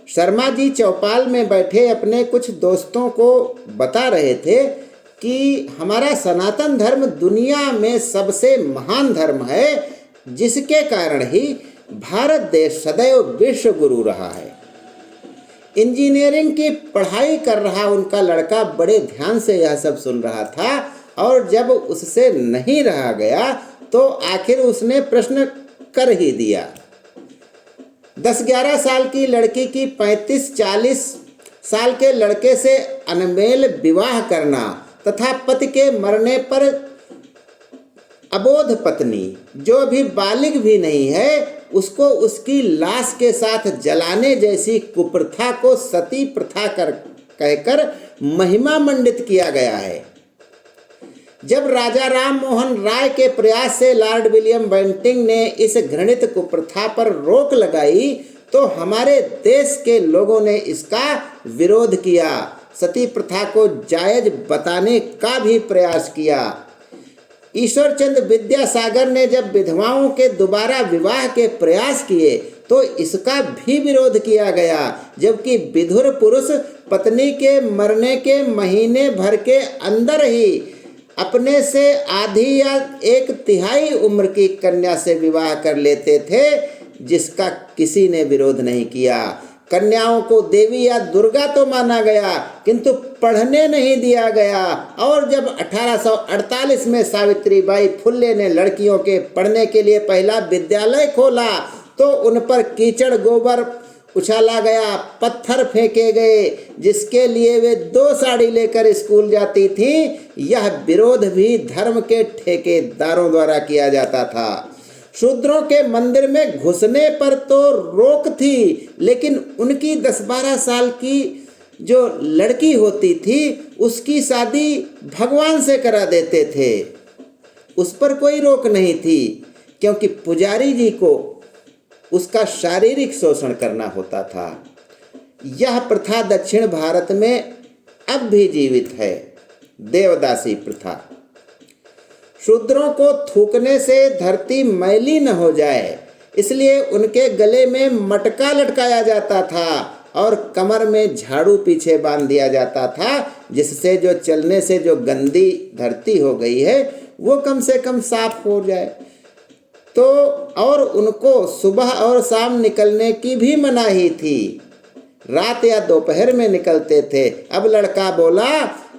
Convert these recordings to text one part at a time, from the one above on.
शर्मा जी चौपाल में बैठे अपने कुछ दोस्तों को बता रहे थे कि हमारा सनातन धर्म दुनिया में सबसे महान धर्म है, जिसके कारण ही भारत देश सदैव विश्व गुरु रहा है। इंजीनियरिंग की पढ़ाई कर रहा उनका लड़का बड़े ध्यान से यह सब सुन रहा था, और जब उससे नहीं रहा गया तो आखिर उसने प्रश्न कर ही दिया। 10-11 साल की लड़की की 35-40 साल के लड़के से अनमेल विवाह करना तथा पति के मरने पर अबोध पत्नी, जो अभी बालिग भी नहीं है, उसको उसकी लाश के साथ जलाने जैसी कुप्रथा को सती प्रथा कहकर महिमा मंडित किया गया है। जब राजा राम मोहन राय के प्रयास से लॉर्ड विलियम बेंटिंक ने इस घृणित कुप्रथा पर रोक लगाई तो हमारे देश के लोगों ने इसका विरोध किया, सती प्रथा को जायज बताने का भी प्रयास किया। ईश्वरचंद विद्यासागर ने जब विधवाओं के दोबारा विवाह के प्रयास किए तो इसका भी विरोध किया गया, जबकि विधुर पुरुष पत्नी के मरने के महीने भर के अंदर ही अपने से आधी या 1/3 उम्र की कन्या से विवाह कर लेते थे, जिसका किसी ने विरोध नहीं किया। कन्याओं को देवी या दुर्गा तो माना गया, किंतु पढ़ने नहीं दिया गया। और जब 1848 में सावित्रीबाई फुले ने लड़कियों के पढ़ने के लिए पहला विद्यालय खोला तो उन पर कीचड़ गोबर उछाला गया, पत्थर फेंके गए, जिसके लिए वे 2 साड़ी लेकर स्कूल जाती थीं। यह विरोध भी धर्म के ठेकेदारों द्वारा किया जाता था। शूद्रों के मंदिर में घुसने पर तो रोक थी, लेकिन उनकी 10-12 साल की जो लड़की होती थी उसकी शादी भगवान से करा देते थे। उस पर कोई रोक नहीं थी, क्योंकि पुजारी जी को उसका शारीरिक शोषण करना होता था। यह प्रथा दक्षिण भारत में अब भी जीवित है, देवदासी प्रथा। शूद्रों को थूकने से धरती मैली न हो जाए, इसलिए उनके गले में मटका लटकाया जाता था और कमर में झाड़ू पीछे बांध दिया जाता था, जिससे जो चलने से जो गंदी धरती हो गई है वो कम से कम साफ हो जाए। तो और उनको सुबह और शाम निकलने की भी मनाही थी, रात या दोपहर में निकलते थे। अब लड़का बोला,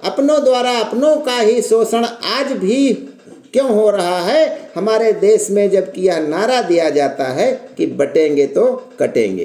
अपनों द्वारा अपनों का ही शोषण आज भी क्यों हो रहा है हमारे देश में, जबकि यह नारा दिया जाता है कि बटेंगे तो कटेंगे।